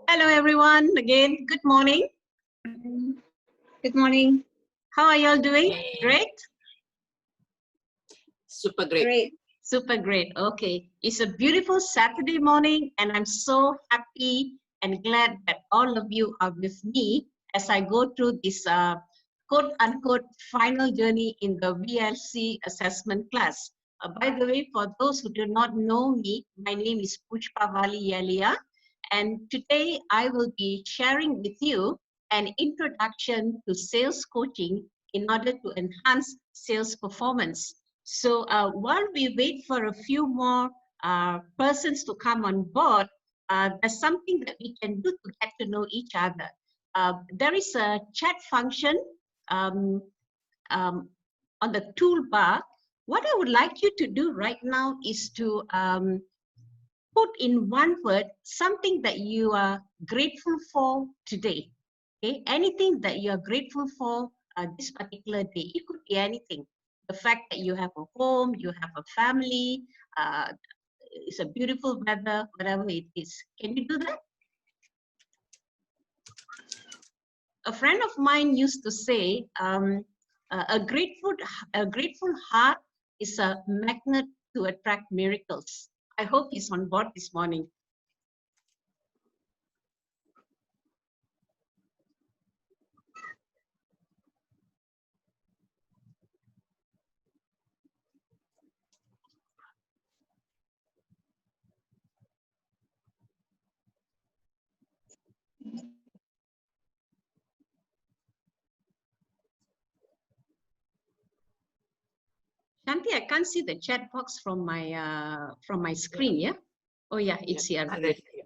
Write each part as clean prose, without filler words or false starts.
Hello, everyone. Again, good morning. Good morning. How are you all doing? Great? Super great. Great. Super great. Okay. It's a beautiful Saturday morning, and I'm so happy and glad that all of you are with me as I go through this quote-unquote final journey in the VLC assessment class. By the way, for those who do not know me, my name is Pushpavali Yelliah, and today I will be sharing with you an introduction to sales coaching in order to enhance sales performance. So while we wait for a few more persons to come on board, there's something that we can do to get to know each other. There is a chat function on the toolbar. What I would like you to do right now is to put in one word something that you are grateful for today. Okay, anything that you are grateful for this particular day. It could be anything. The fact that you have a home, you have a family, it's a beautiful weather, whatever it is. Can you do that? A friend of mine used to say, a grateful heart is a magnet to attract miracles. I hope he's on board this morning. Shanti, I can't see the chat box from my screen. Yeah. Oh yeah, it's here.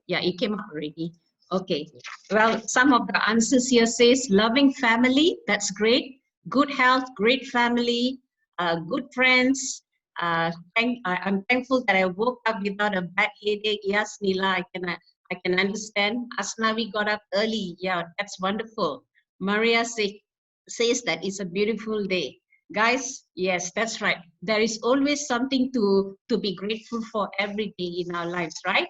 Yeah, it came up already. Okay. Well, some of the answers here says loving family. That's great. Good health, great family, good friends. I'm thankful that I woke up without a bad headache. Yes, Neela, I can understand. Asnavi got up early. Yeah, that's wonderful. Maria says that it's a beautiful day. Guys, yes, that's right. There is always something to be grateful for every day in our lives, right?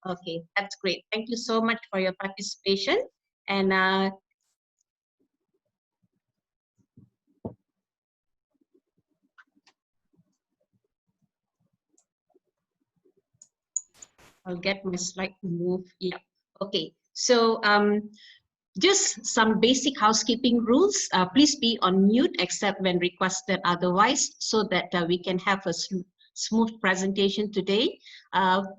Okay, that's great. Thank you so much for your participation. And I'll get my slide to move. Yeah. Okay. So just some basic housekeeping rules. Please be on mute except when requested otherwise, so that we can have a smooth presentation today.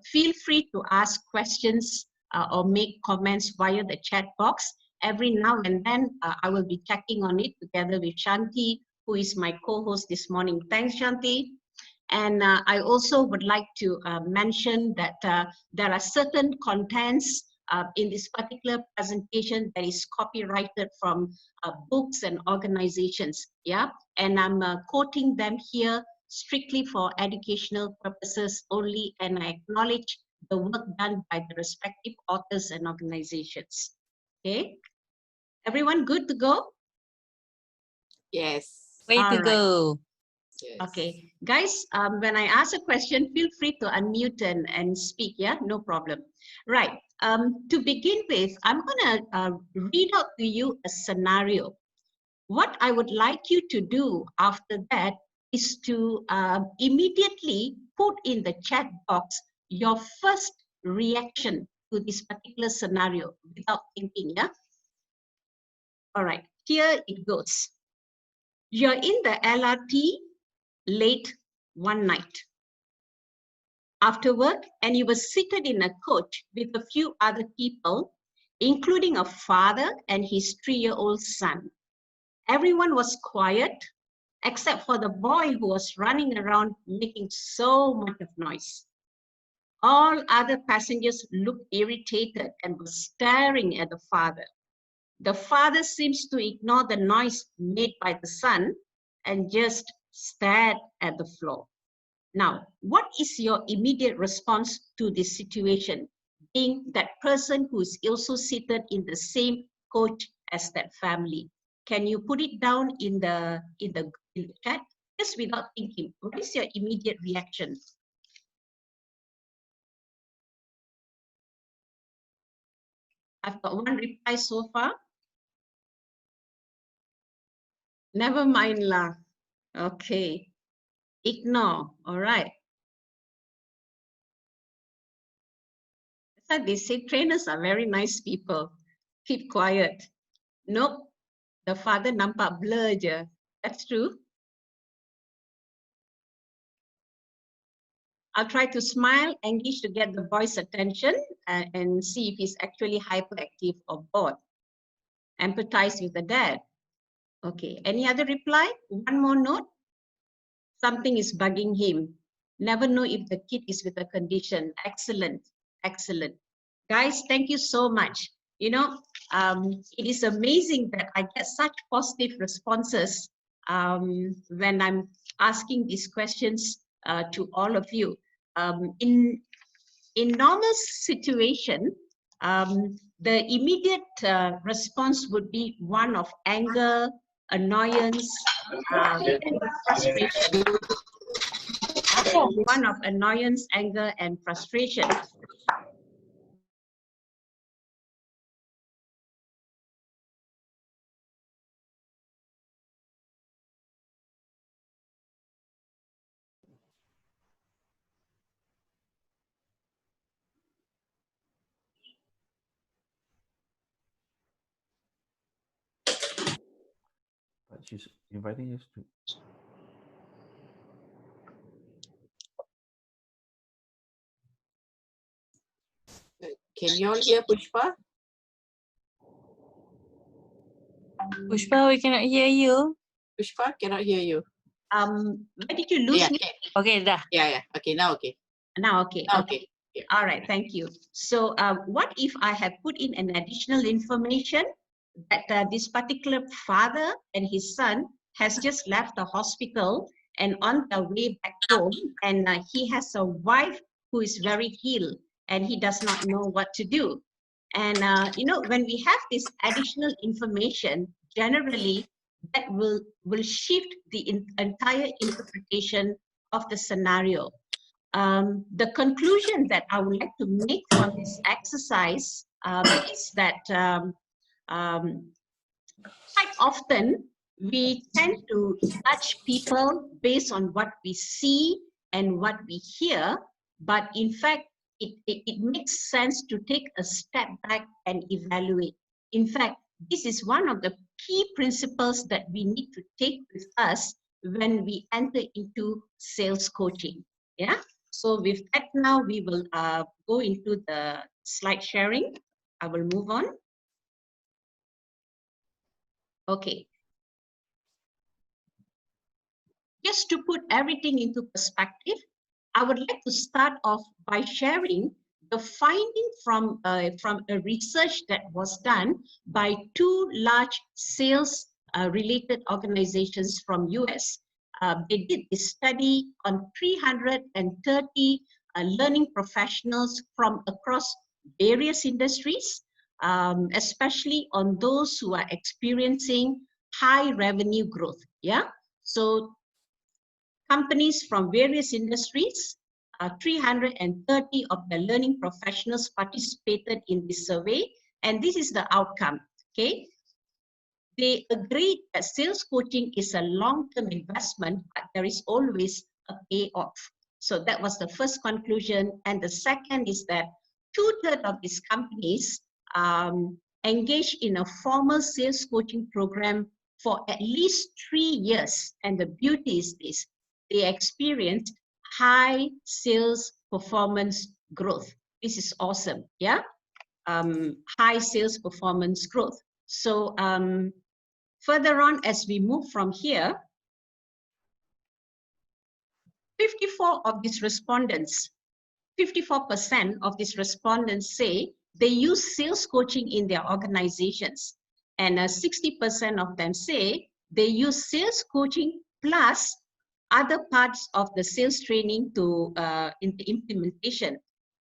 Feel free to ask questions or make comments via the chat box. Every now and then, I will be checking on it together with Shanti, who is my co-host this morning. Thanks, Shanti. And I also would like to mention that there are certain contents in this particular presentation that is copyrighted from books and organizations, yeah? And I'm quoting them here strictly for educational purposes only, and I acknowledge the work done by the respective authors and organizations, okay? Everyone good to go? Yes. Way to go. Yes. Okay, guys, when I ask a question, feel free to unmute and speak, yeah, no problem. Right, to begin with, I'm gonna read out to you a scenario. What I would like you to do after that is to immediately put in the chat box your first reaction to this particular scenario without thinking, yeah? All right, here it goes. You're in the LRT late one night after work, and you were seated in a coach with a few other people, including a father and his 3-year-old son. Everyone was quiet except for the boy who was running around making so much of noise. All other passengers looked irritated and were staring at the father. The father seems to ignore the noise made by the son and just stared at the floor. Now, what is your immediate response to this situation, being that person who is also seated in the same coach as that family? Can you put it down in the chat, just without thinking? What is your immediate reaction? I've got one reply so far. Never mind lah. Okay. Ignore. All right. That's why they say trainers are very nice people. Keep quiet. Nope. The father nampak blur je. That's true. I'll try to smile, engage to get the boy's attention and see if he's actually hyperactive or bored. Empathize with the dad. Okay, any other reply? One more note. Something is bugging him. Never know if the kid is with a condition. Excellent, excellent. Guys, thank you so much. You know, it is amazing that I get such positive responses when I'm asking these questions to all of you. In normal situation, the immediate response would be one of anger, annoyance, and frustration. One of annoyance, anger, and frustration. But she's inviting us to. Can you all hear Pushpa? Pushpa, we cannot hear you. Pushpa, cannot hear you. Where did you lose me? Okay. Okay, dah. Yeah. Okay, now okay. Now, okay. Now okay. Yeah. All right, thank you. So what if I have put in an additional information that this particular father and his son has just left the hospital and on the way back home, and he has a wife who is very ill and he does not know what to do. And you know, when we have this additional information, generally that will shift the entire interpretation of the scenario. The conclusion that I would like to make from this exercise is that quite often we tend to judge people based on what we see and what we hear, but in fact, it makes sense to take a step back and evaluate. In fact, this is one of the key principles that we need to take with us when we enter into sales coaching. Yeah. So with that, now we will go into the slide sharing. I will move on. Okay. Just to put everything into perspective, I would like to start off by sharing the finding from a research that was done by two large sales related organizations from US. They did this study on 330 learning professionals from across various industries, especially on those who are experiencing high revenue growth. Yeah, so companies from various industries, 330 of the learning professionals participated in this survey, and this is the outcome. Okay. They agreed that sales coaching is a long-term investment, but there is always a payoff. So that was the first conclusion. And the second is that 2/3 of these companies engage in a formal sales coaching program for at least 3 years. And the beauty is this, they experienced high sales performance growth. This is awesome, yeah? High sales performance growth. So further on, as we move from here, 54% of these respondents say they use sales coaching in their organizations. And 60% of them say they use sales coaching plus other parts of the sales training to in the implementation.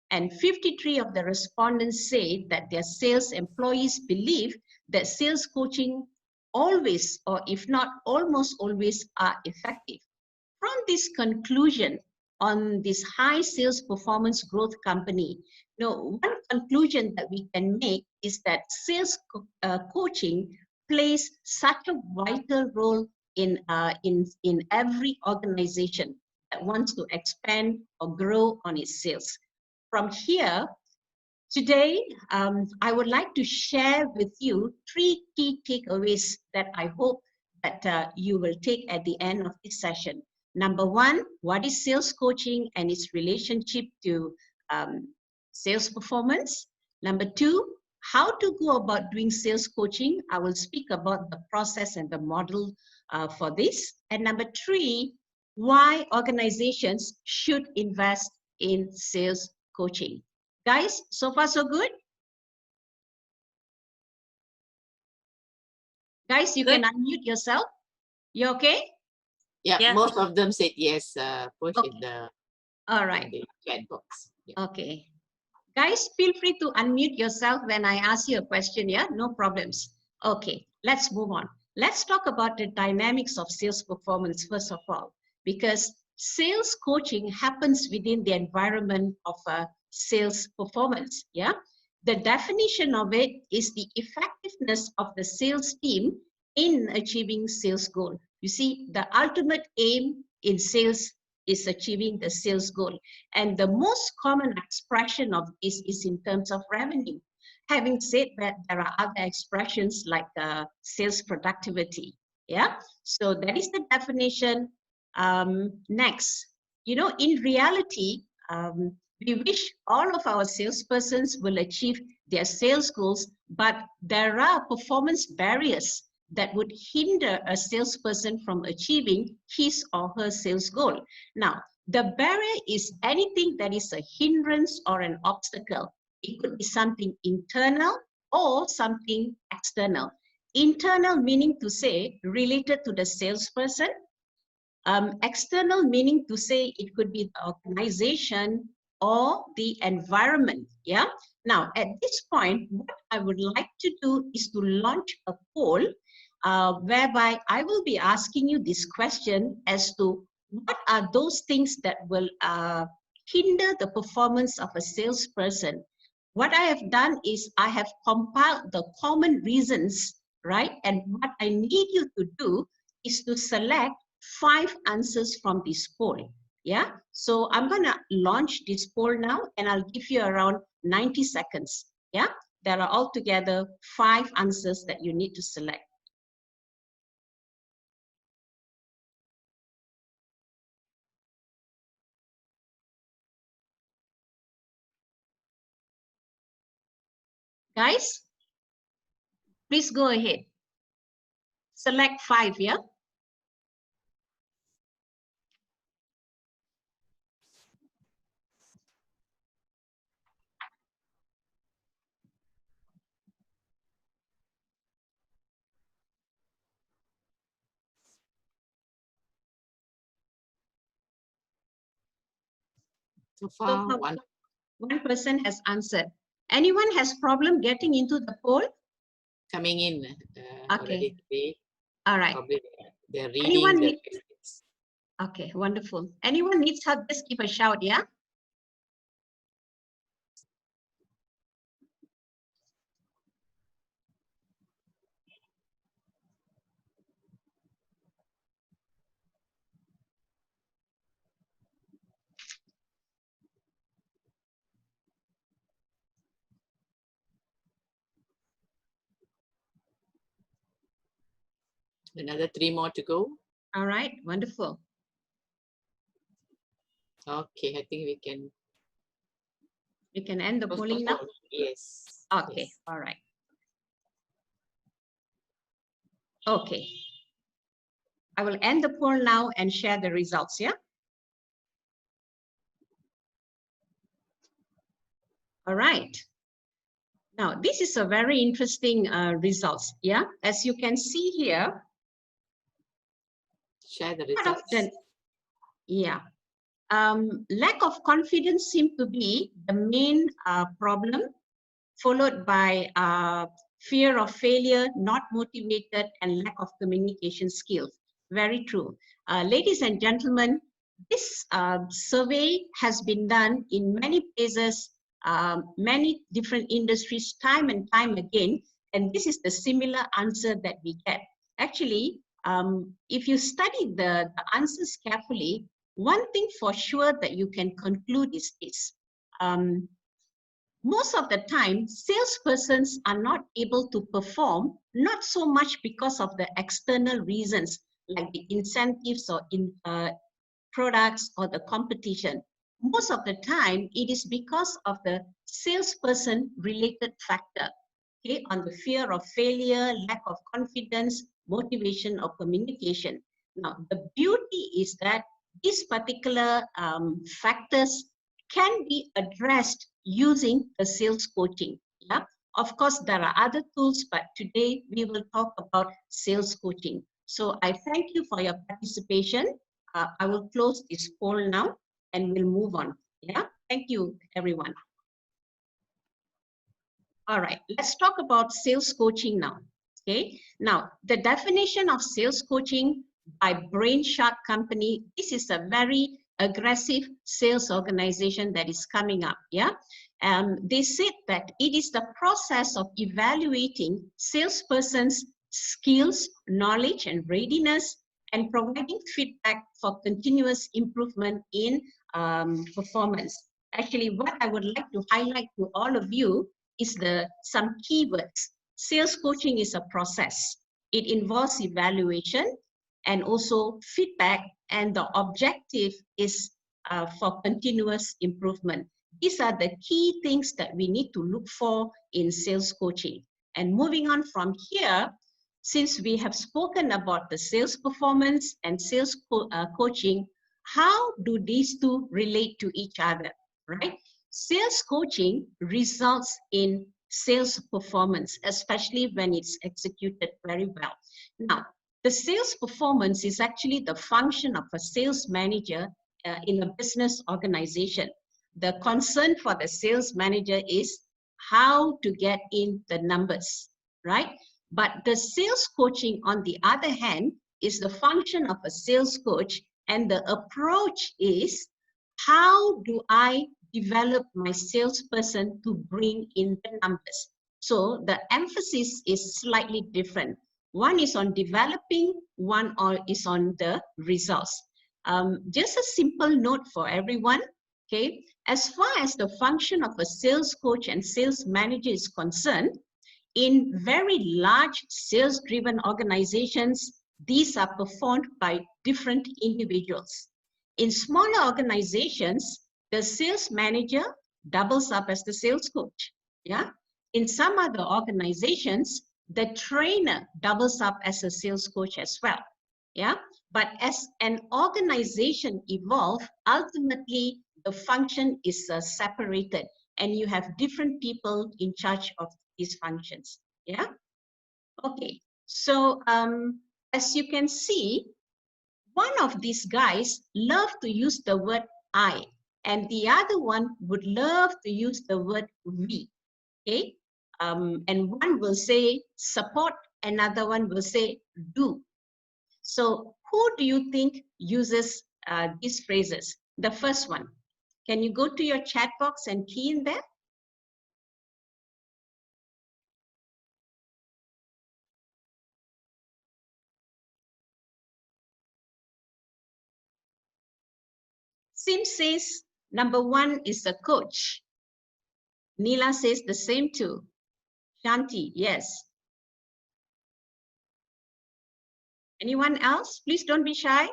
And 53% of the respondents say that their sales employees believe that sales coaching always, or if not almost always, are effective. From this conclusion, on this high sales performance growth company, one conclusion that we can make is that sales coaching plays such a vital role in every organization that wants to expand or grow on its sales. From here, today, I would like to share with you 3 key takeaways that I hope that you will take at the end of this session. Number 1, what is sales coaching and its relationship to sales performance? Number 2, how to go about doing sales coaching. I will speak about the process and the model for this. And number 3, why organizations should invest in sales coaching. Guys, so far so good? Guys, you can unmute yourself. You okay? Yeah, Yeah. most of them said yes. Push Okay. in the, All right. in the chat box. Yeah. Okay. Guys, feel free to unmute yourself when I ask you a question, yeah? No problems. Okay, let's move on. Let's talk about the dynamics of sales performance first of all, because sales coaching happens within the environment of sales performance, yeah? The definition of it is the effectiveness of the sales team in achieving sales goal. You see, the ultimate aim in sales is achieving the sales goal. And the most common expression of this is in terms of revenue. Having said that, there are other expressions like sales productivity. Yeah, so that is the definition. Next, in reality, we wish all of our salespersons will achieve their sales goals, but there are performance barriers that would hinder a salesperson from achieving his or her sales goal. Now, the barrier is anything that is a hindrance or an obstacle. It could be something internal or something external. Internal meaning to say related to the salesperson. External meaning to say it could be the organization or the environment. Yeah. Now, at this point, what I would like to do is to launch a poll whereby I will be asking you this question as to what are those things that will hinder the performance of a salesperson. What I have done is I have compiled the common reasons, right? And what I need you to do is to select 5 answers from this poll. Yeah, so I'm gonna launch this poll now and I'll give you around 90 seconds. Yeah, there are altogether 5 answers that you need to select. Guys, please go ahead. Select 5, yeah? So far, one person has answered. Anyone has problem getting into the poll? coming in already today. All right. Probably they're reading Anyone the need... questions. Okay, wonderful. Anyone needs help, just give a shout, yeah? Another 3 more to go. All right, wonderful. Okay, I think we can end the close polling the now? poll. Yes. Okay, yes. all right. Okay. I will end the poll now and share the results, yeah? All right. Now, this is a very interesting results, yeah? As you can see here. Share the results. Yeah. Lack of confidence seems to be the main problem, followed by fear of failure, not motivated, and lack of communication skills. Very true. Ladies and gentlemen, this survey has been done in many places, many different industries, time and time again, and this is the similar answer that we get. Actually, if you study the answers carefully, one thing for sure that you can conclude is this. Most of the time, salespersons are not able to perform, not so much because of the external reasons like the incentives or products or the competition. Most of the time, it is because of the salesperson related factor, okay, on the fear of failure, lack of confidence, motivation, or communication. Now, the beauty is that these particular factors can be addressed using the sales coaching. Yeah, of course, there are other tools, but today we will talk about sales coaching. So I thank you for your participation. I will close this poll now and we'll move on. Yeah, thank you, everyone. All right, let's talk about sales coaching now. Okay, now the definition of sales coaching by Brainshark Company, this is a very aggressive sales organization that is coming up. Yeah, they said that it is the process of evaluating salesperson's skills, knowledge, and readiness, and providing feedback for continuous improvement in performance. Actually, what I would like to highlight to all of you is some keywords. Sales coaching is a process. It involves evaluation and also feedback, and the objective is for continuous improvement. These are the key things that we need to look for in sales coaching. And moving on from here, since we have spoken about the sales performance and sales coaching, how do these two relate to each other, right? Sales coaching results in sales performance, especially when it's executed very well. Now, the sales performance is actually the function of a sales manager in a business organization. The concern for the sales manager is how to get in the numbers, right? But the sales coaching, on the other hand, is the function of a sales coach, and the approach is how do I develop my salesperson to bring in the numbers. So the emphasis is slightly different. One is on developing, one is on the results. Just a simple note for everyone, okay? As far as the function of a sales coach and sales manager is concerned, in very large sales-driven organizations, these are performed by different individuals. In smaller organizations, the sales manager doubles up as the sales coach. Yeah. In some other organizations, the trainer doubles up as a sales coach as well. Yeah. But as an organization evolves, ultimately the function is separated, and you have different people in charge of these functions. Yeah. Okay. So as you can see, one of these guys love to use the word I, and the other one would love to use the word we. Okay, and one will say support, another one will say do. So who do you think uses these phrases? The first one. Can you go to your chat box and key in there? Sim says number one is a coach. Neela says the same too. Shanti, yes. Anyone else? Please don't be shy.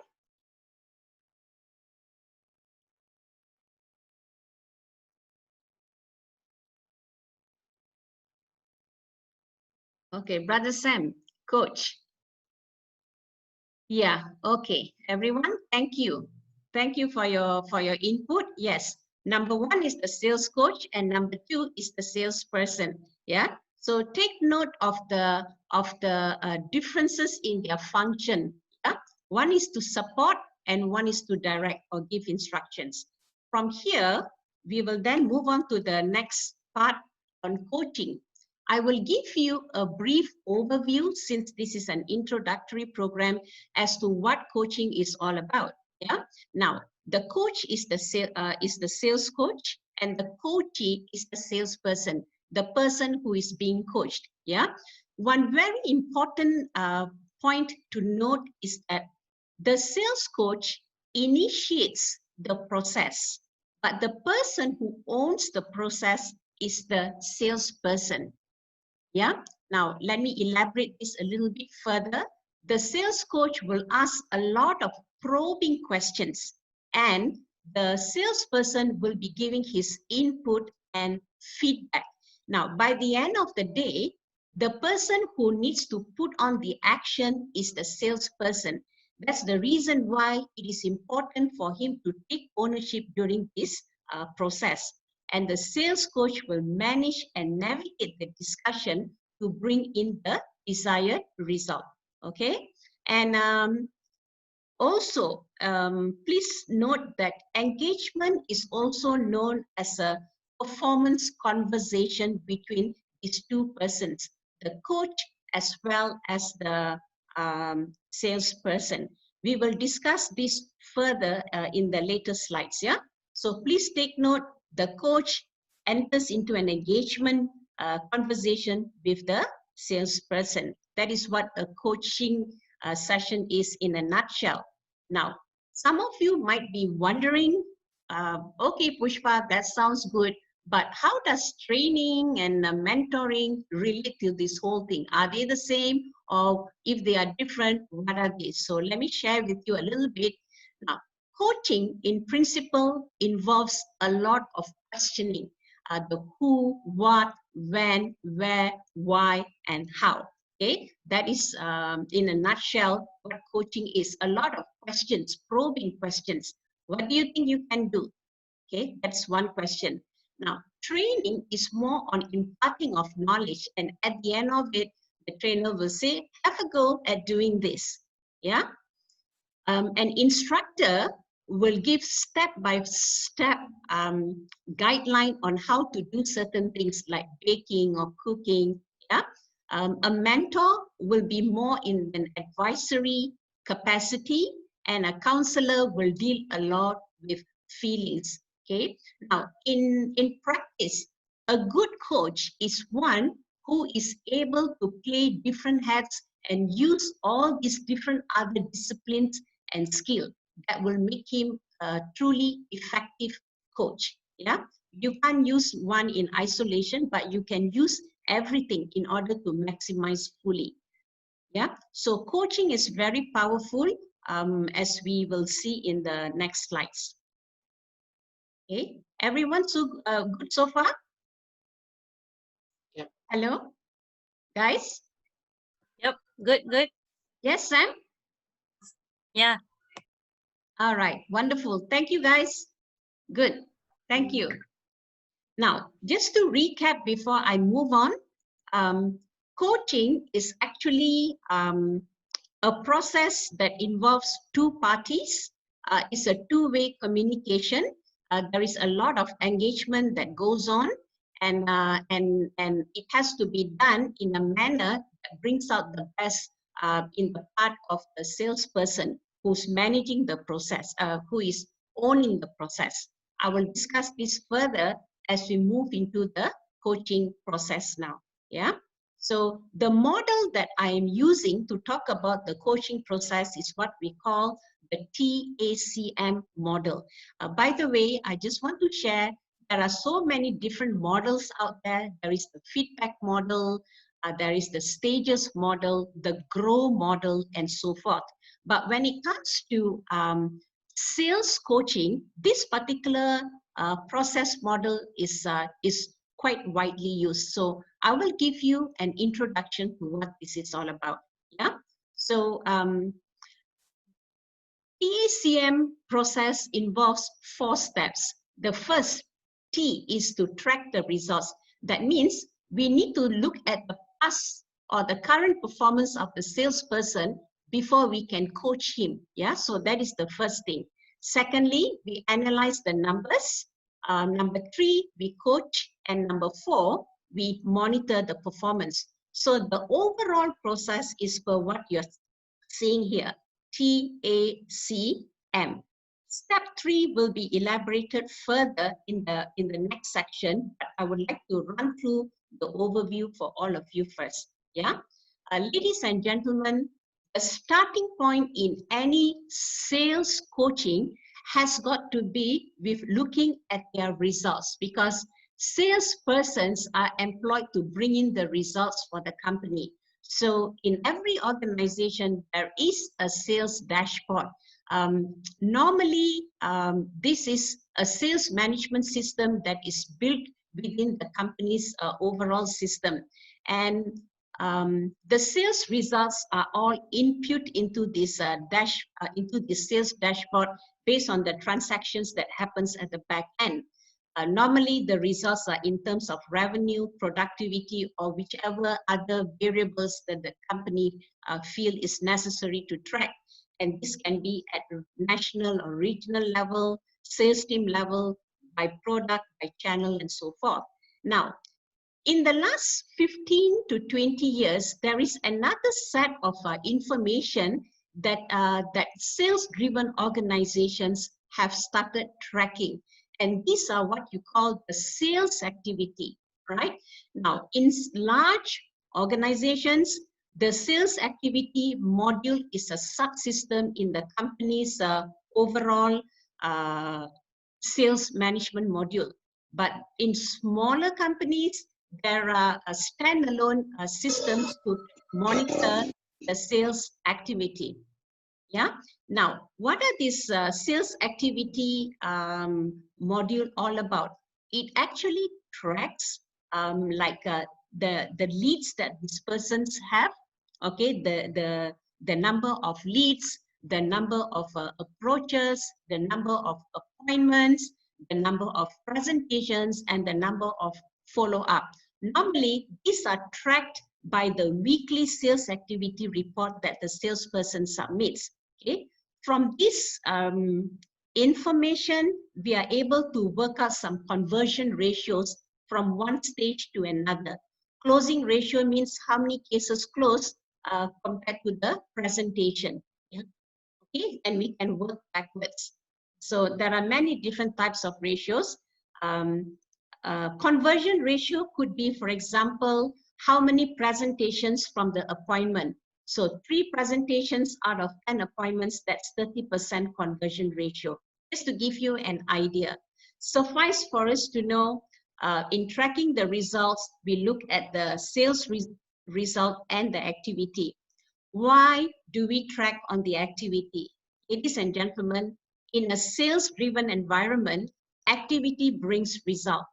Okay, Brother Sam, coach. Yeah, okay. Everyone, thank you. Thank you for your input. Yes, number one is the sales coach, and number two is the salesperson. Yeah. So take note of the differences in their function. Yeah? One is to support and one is to direct or give instructions. From here, we will then move on to the next part on coaching. I will give you a brief overview, since this is an introductory program, as to what coaching is all about. Yeah. Now, The coach is the sales coach, and the coachee is the salesperson, the person who is being coached. Yeah. One very important point to note is that the sales coach initiates the process, but the person who owns the process is the salesperson. Yeah. Now, let me elaborate this a little bit further. The sales coach will ask a lot of probing questions, and the salesperson will be giving his input and feedback. Now, by the end of the day, the person who needs to put on the action is the salesperson. That's the reason why it is important for him to take ownership during this process. And the sales coach will manage and navigate the discussion to bring in the desired result. Okay. And also, please note that engagement is also known as a performance conversation between these two persons, the coach as well as the salesperson. We will discuss this further in the later slides. Yeah. So please take note, the coach enters into an engagement conversation with the salesperson. That is what a coaching session is in a nutshell. Now, some of you might be wondering, okay, Pushpa, that sounds good, but how does training and mentoring relate to this whole thing? Are they the same, or if they are different, what are they? So let me share with you a little bit. Now, coaching in principle involves a lot of questioning, the who, what, when, where, why, and how. Okay, that is in a nutshell what coaching is. A lot of questions, probing questions. What do you think you can do? Okay, that's one question. Now, training is more on imparting of knowledge, and at the end of it, the trainer will say, have a go at doing this. Yeah. An instructor will give step-by-step guideline on how to do certain things like baking or cooking. Yeah. A mentor will be more in an advisory capacity, and a counselor will deal a lot with feelings. Okay. Now, in practice, a good coach is one who is able to play different hats and use all these different other disciplines and skill that will make him a truly effective coach. Yeah. You can't use one in isolation, but you can use everything in order to maximize fully. Yeah. So coaching is very powerful, as we will see in the next slides. Okay. Everyone so good so far? Yep. Hello, guys? Yep. Good, good. Yes, Sam? Yeah. All right. Wonderful. Thank you, guys. Good. Thank you. Now, just to recap before I move on, coaching is actually a process that involves two parties. It's a two-way communication. There is a lot of engagement that goes on, and it has to be done in a manner that brings out the best in the part of the salesperson who's managing the process, who is owning the process. I will discuss this further as we move into the coaching process now. Yeah. So the model that I am using to talk about the coaching process is what we call the TACM model. By the way, I just want to share, there are so many different models out there. There is the feedback model, there is the stages model, the grow model, and so forth. But when it comes to sales coaching, this particular process model is quite widely used. So I will give you an introduction to what this is all about. Yeah. So TACM process involves 4 steps. The first T is to track the results. That means we need to look at the past or the current performance of the salesperson before we can coach him. Yeah. So that is the first thing. Secondly, we analyze the numbers. Number 3, we coach. And number 4, we monitor the performance. So the overall process is for what you're seeing here, TACM. Step 3 will be elaborated further in the next section, but I would like to run through the overview for all of you first. Yeah, ladies and gentlemen, a starting point in any sales coaching has got to be with looking at their results, because salespersons are employed to bring in the results for the company. So in every organization, there is a sales dashboard. Normally, this is a sales management system that is built within the company's overall system. And the sales results are all input into this into the sales dashboard based on the transactions that happens at the back end. Normally, the results are in terms of revenue, productivity, or whichever other variables that the company feel is necessary to track. And this can be at national or regional level, sales team level, by product, by channel, and so forth. Now, in the last 15 to 20 years, there is another set of information that, that sales-driven organizations have started tracking. And these are what you call the sales activity, right? Now, in large organizations, the sales activity module is a subsystem in the company's overall sales management module. But in smaller companies, there are standalone systems to monitor the sales activity. Yeah. Now, what are these sales activity module all about? It actually tracks the leads that these persons have. Okay, the number of leads, the number of approaches, the number of appointments, the number of presentations, and the number of follow-up. Normally, these are tracked by the weekly sales activity report that the salesperson submits. Okay, from this information, we are able to work out some conversion ratios from one stage to another. Closing ratio means how many cases closed compared to the presentation. Yeah. Okay, and we can work backwards. So there are many different types of ratios. Conversion ratio could be, for example, how many presentations from the appointment. So 3 presentations out of 10 appointments, that's 30% conversion ratio. Just to give you an idea. Suffice for us to know, in tracking the results, we look at the sales result and the activity. Why do we track on the activity? Ladies and gentlemen, in a sales-driven environment, activity brings result.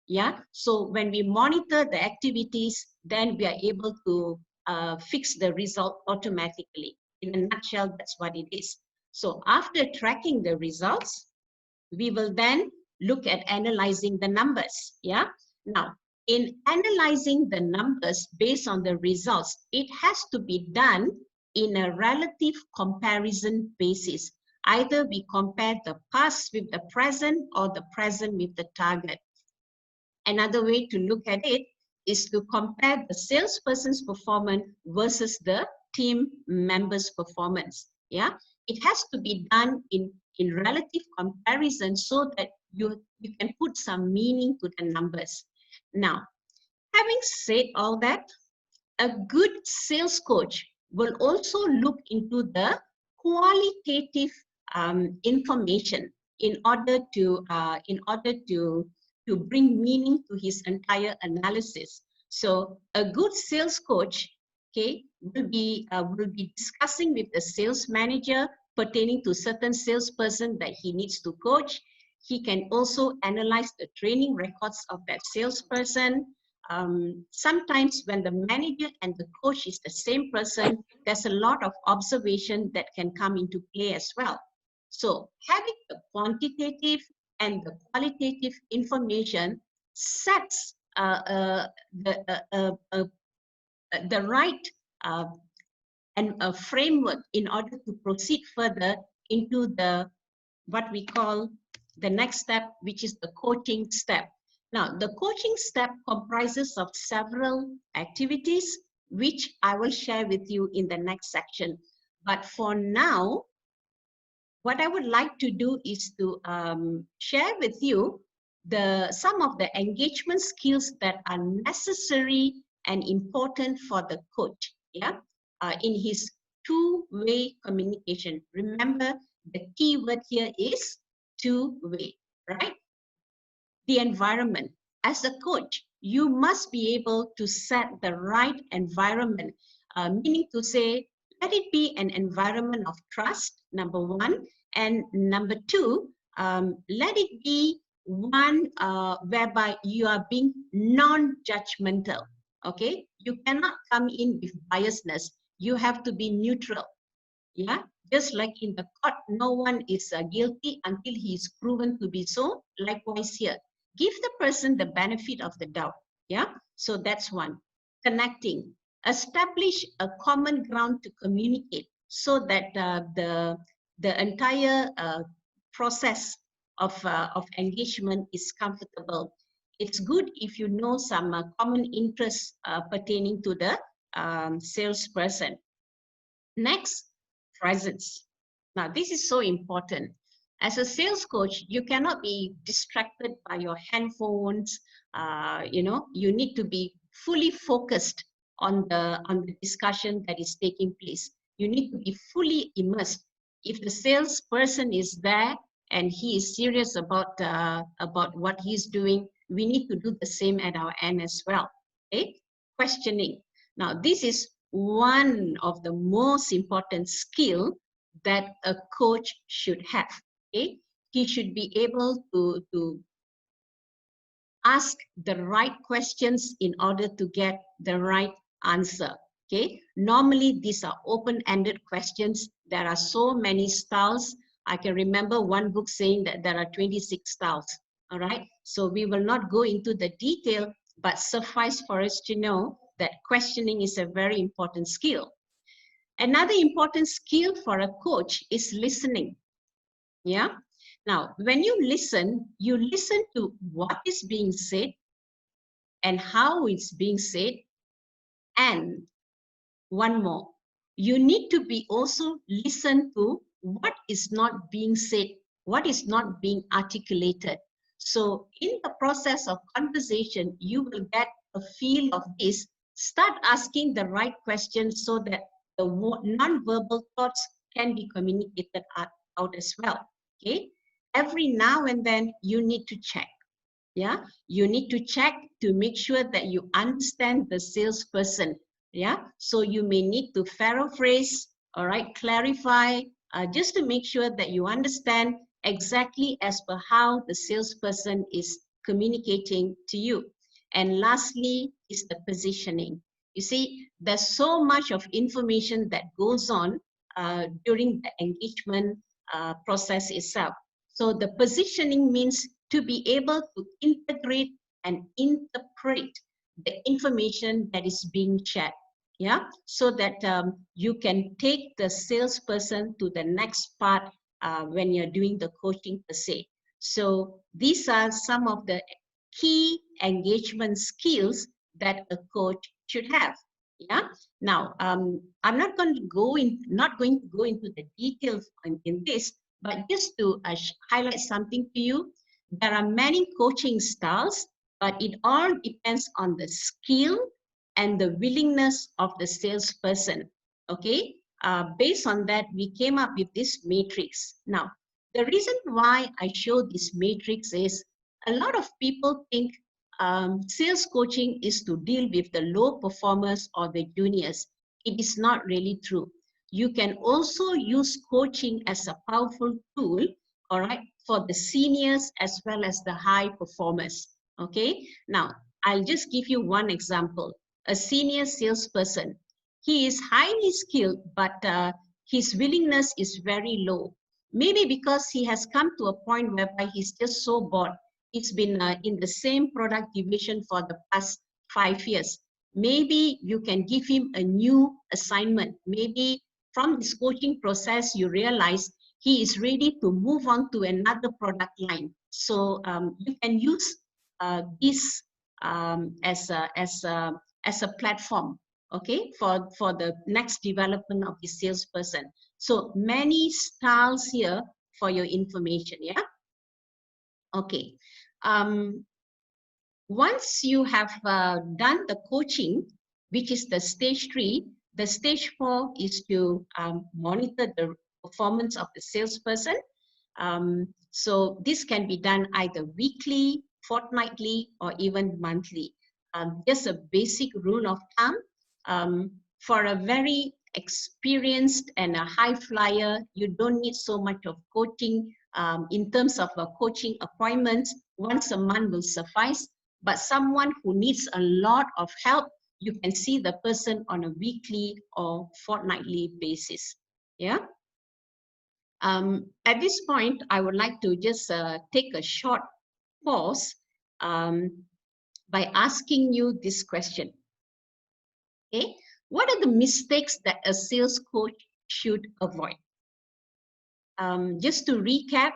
Yeah, so when we monitor the activities, then we are able to fix the result automatically. In a nutshell, that's what it is. So after tracking the results, we will then look at analyzing the numbers. Yeah. Now, in analyzing the numbers based on the results, it has to be done in a relative comparison basis. Either we compare the past with the present or the present with the target. Another way to look at it is to compare the salesperson's performance versus the team members' performance. Yeah, it has to be done in relative comparison so that you can put some meaning to the numbers. Now, having said all that, a good sales coach will also look into the qualitative information in order to bring meaning to his entire analysis. So a good sales coach, okay, will be discussing with the sales manager pertaining to certain salesperson that he needs to coach. He can also analyze the training records of that salesperson. Sometimes when the manager and the coach is the same person, there's a lot of observation that can come into play as well. So having the quantitative and the qualitative information sets the right and a framework in order to proceed further into the what we call the next step, which is the coaching step. Now, the coaching step comprises of several activities, which I will share with you in the next section. But for now, what I would like to do is to share with you some of the engagement skills that are necessary and important for the coach, yeah, in his two-way communication. Remember, the key word here is two-way, right? The environment. As a coach, you must be able to set the right environment, meaning to say, let it be an environment of trust, number one, and number two, let it be one whereby you are being non-judgmental, okay? You cannot come in with biasness. You have to be neutral, yeah? Just like in the court, no one is guilty until he is proven to be so. Likewise here, give the person the benefit of the doubt, yeah? So that's one. Connecting, establish a common ground to communicate so that the entire process of engagement is comfortable. It's good if you know some common interests pertaining to the salesperson. Next, presence. Now, this is so important. As a sales coach, you cannot be distracted by your handphones. You need to be fully focused on the discussion that is taking place. You need to be fully immersed. If the salesperson is there and he is serious about what he's doing, we need to do the same at our end as well. Okay? Questioning. Now, this is one of the most important skill that a coach should have. Okay, he should be able to ask the right questions in order to get the right answer. Okay, normally these are open-ended questions. There are so many styles. I can remember one book saying that there are 26 styles. All right, so we will not go into the detail, but suffice for us to know that questioning is a very important skill. Another important skill for a coach is listening. Yeah. Now, when you listen to what is being said and how it's being said. And one more, you need to be also listen to what is not being said, what is not being articulated. So in the process of conversation, you will get a feel of this. Start asking the right questions so that the non-verbal thoughts can be communicated out as well. Okay. Every now and then you need to check. Yeah. You need to check to make sure that you understand the salesperson. Yeah. So you may need to paraphrase, all right, clarify, just to make sure that you understand exactly as per how the salesperson is communicating to you. And lastly is the positioning. You see, there's so much of information that goes on during the engagement process itself. So the positioning means to be able to integrate and interpret the information that is being shared. Yeah, so that you can take the salesperson to the next part when you're doing the coaching per se. So these are some of the key engagement skills that a coach should have. Yeah. Now, I'm not going to go into the details in this, but just to highlight something to you, there are many coaching styles, but it all depends on the skill and the willingness of the salesperson. Okay. Based on that, we came up with this matrix. Now, the reason why I show this matrix is a lot of people think sales coaching is to deal with the low performers or the juniors. It is not really true. You can also use coaching as a powerful tool, all right, for the seniors as well as the high performers. Okay. Now, I'll just give you one example. A senior salesperson. He is highly skilled, but his willingness is very low. Maybe because he has come to a point whereby he's just so bored. He's been in the same product division for the past 5 years. Maybe you can give him a new assignment. Maybe from this coaching process, you realize he is ready to move on to another product line. So you can use this as a platform, okay, for the next development of the salesperson. So many styles here for your information, yeah? Okay. Once you have done the coaching, which is the stage 3, the stage 4 is to monitor the performance of the salesperson. So this can be done either weekly, fortnightly, or even monthly. Just a basic rule of thumb. For a very experienced and a high flyer, you don't need so much of coaching. In terms of coaching appointments, once a month will suffice. But someone who needs a lot of help, you can see the person on a weekly or fortnightly basis. Yeah. At this point, I would like to just take a short pause by asking you this question. Okay, what are the mistakes that a sales coach should avoid? Just to recap,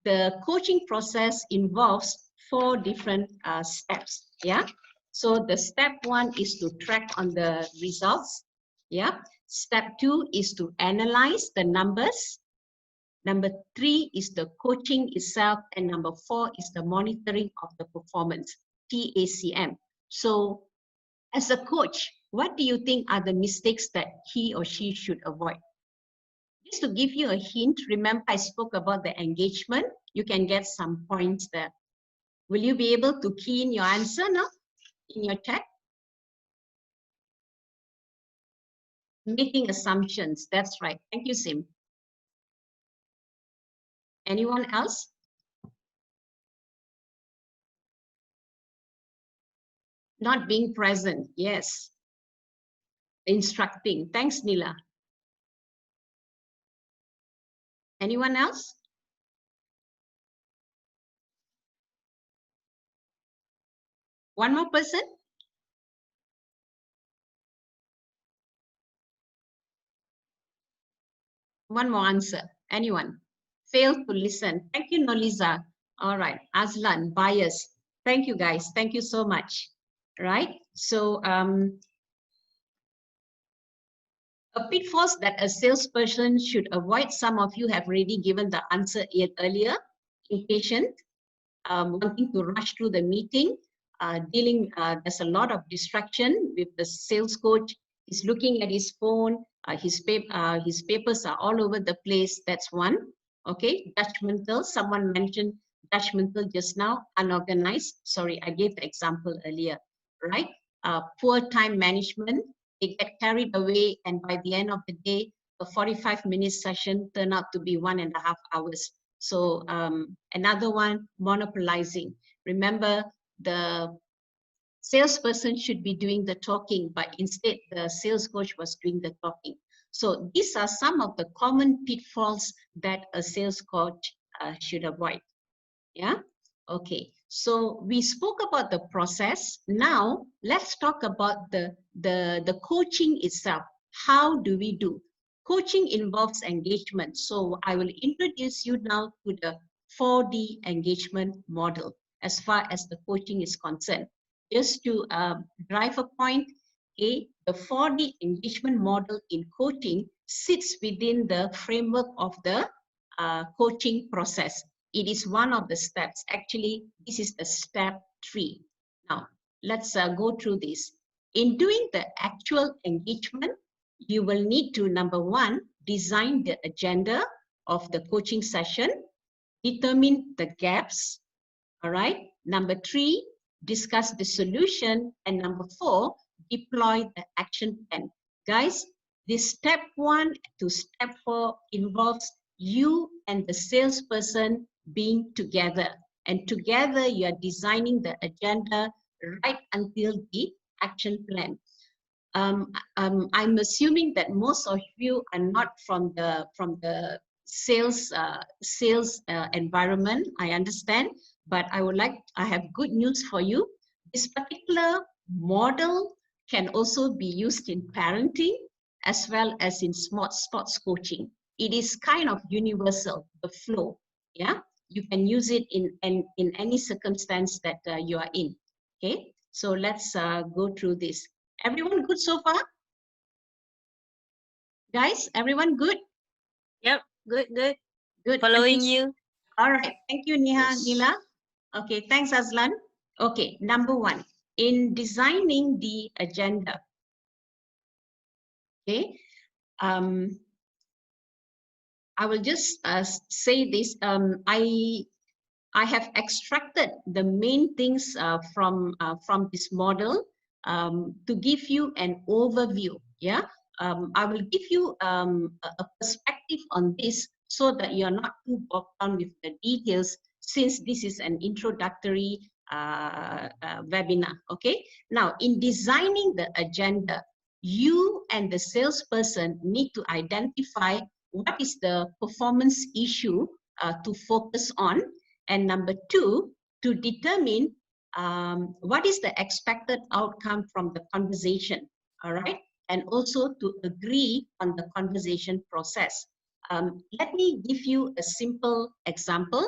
the coaching process involves 4 different steps. Yeah. So the step 1 is to track on the results. Yeah. Step 2 is to analyze the numbers. Number 3 is the coaching itself, and number 4 is the monitoring of the performance, TACM. So as a coach, what do you think are the mistakes that he or she should avoid? Just to give you a hint, remember I spoke about the engagement. You can get some points there. Will you be able to key in your answer now in your chat? Making assumptions, that's right. Thank you, Sim. Anyone else? Not being present, yes. Instructing, thanks, Nila. Anyone else? One more person? One more answer. Anyone? Fail to listen. Thank you, Noliza. All right. Aslan, bias. Thank you, guys. Thank you so much. Right? So, a pitfalls that a salesperson should avoid. Some of you have already given the answer earlier. Impatient, wanting to rush through the meeting, there's a lot of distraction with the sales coach. He's looking at his phone, his papers are all over the place. That's one. Okay, judgmental, someone mentioned judgmental just now, unorganized. Sorry, I gave the example earlier, right? Poor time management, they get carried away, and by the end of the day, a 45-minute session turned out to be 1.5 hours. So another one, monopolizing. Remember, the salesperson should be doing the talking, but instead the sales coach was doing the talking. So these are some of the common pitfalls that a sales coach should avoid. Yeah. Okay. So we spoke about the process. Now let's talk about the coaching itself. How do we do? Coaching involves engagement. So I will introduce you now to the 4D engagement model as far as the coaching is concerned. Just to drive a point, the 4D engagement model in coaching sits within the framework of the coaching process. It is one of the steps. Actually, this is the step 3. Now, let's go through this. In doing the actual engagement, you will need to, number 1, design the agenda of the coaching session, determine the gaps, all right? Number 3, discuss the solution, and number 4, deploy the action plan. Guys, this step 1 to step 4 involves you and the salesperson being together, and together you are designing the agenda right until the action plan. I'm assuming that most of you are not from the sales environment. I understand, but I have good news for you. This particular model can also be used in parenting as well as in sports coaching. It is kind of universal, the flow. Yeah, you can use it in any circumstance that you are in. Okay, so let's go through this. Everyone good so far? Guys, everyone good? Yep. Good. Good. Good. Following Thank you. All right. Thank you, Yes. Nila. Okay, thanks, Aslan. Okay, number one, in designing the agenda, okay, I will just say this. I have extracted the main things from this model to give you an overview. Yeah, I will give you a perspective on this so that you're not too bogged down with the details, since this is an introductory webinar. Okay. Now, in designing the agenda, you and the salesperson need to identify what is the performance issue to focus on, and number two, to determine what is the expected outcome from the conversation, all right? And also to agree on the conversation process. Let me give you a simple example.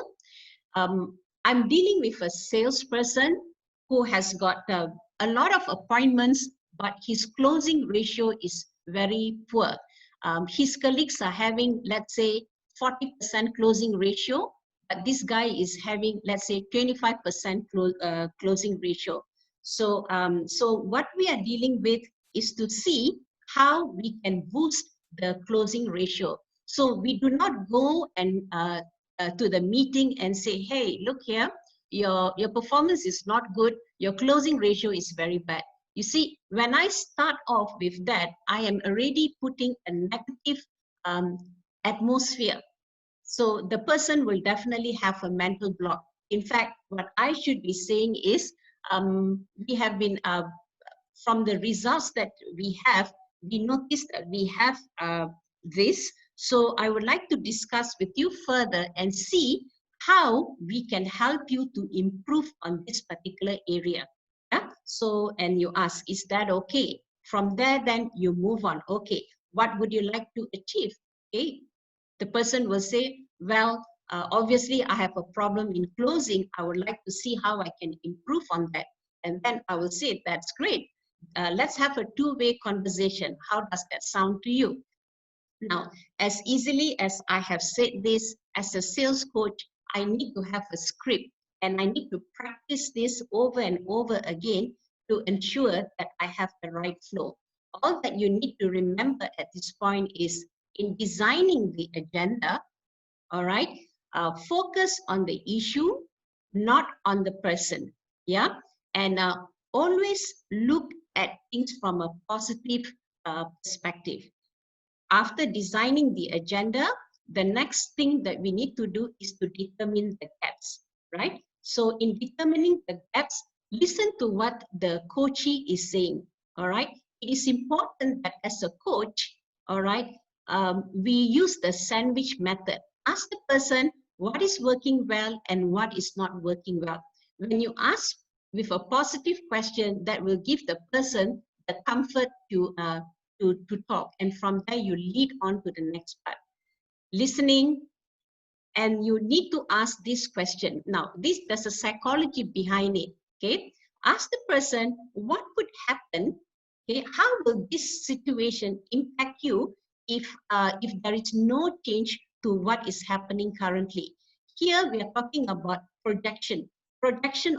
I'm dealing with a salesperson who has got a lot of appointments, but his closing ratio is very poor. His colleagues are having, let's say, 40% closing ratio, but this guy is having, let's say, 25% closing ratio. So, so what we are dealing with is to see how we can boost the closing ratio. So we do not go and to the meeting and say, hey, look here, your performance is not good, your closing ratio is very bad. You see, when I start off with that, I am already putting a negative atmosphere. So the person will definitely have a mental block. In fact, what I should be saying is, we have been, from the results that we noticed that we have this. So I would like to discuss with you further and see how we can help you to improve on this particular area. Yeah? So, and you ask, is that okay? From there, then you move on. Okay, what would you like to achieve? Okay, the person will say, well, obviously I have a problem in closing. I would like to see how I can improve on that. And then I will say, that's great. Let's have a two-way conversation. How does that sound to you? Now, as easily as I have said this, as a sales coach, I need to have a script and I need to practice this over and over again to ensure that I have the right flow. All that you need to remember at this point is, in designing the agenda, all right, focus on the issue, not on the person. Yeah, and always look at things from a positive perspective. After designing the agenda, the next thing that we need to do is to determine the gaps, right? So in determining the gaps, listen to what the coachee is saying, all right? It is important that as a coach, all right, we use the sandwich method. Ask the person what is working well and what is not working well. When you ask with a positive question, that will give the person the comfort to talk, and from there you lead on to the next part. Listening, and you need to ask this question. Now, there's a psychology behind it. Okay, ask the person what would happen. Okay, how will this situation impact you if there is no change to what is happening currently? Here we are talking about projection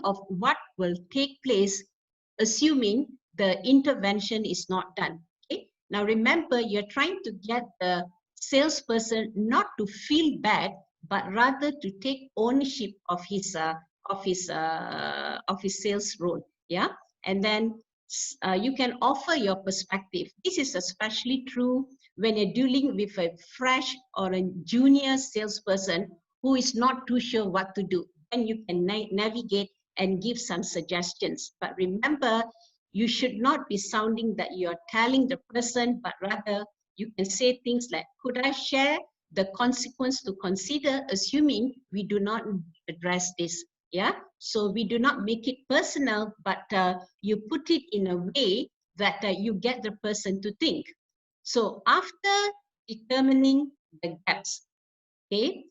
of what will take place, assuming the intervention is not done. Okay, now remember, you're trying to get the salesperson not to feel bad, but rather to take ownership of his sales role. Yeah, and then you can offer your perspective. This is especially true when you're dealing with a fresh or a junior salesperson who is not too sure what to do. And you can navigate and give some suggestions. But remember, you should not be sounding that you're telling the person, but rather you can say things like, could I share the consequence to consider, assuming we do not address this? Yeah, so we do not make it personal, but you put it in a way that you get the person to think. So after determining the gaps, okay,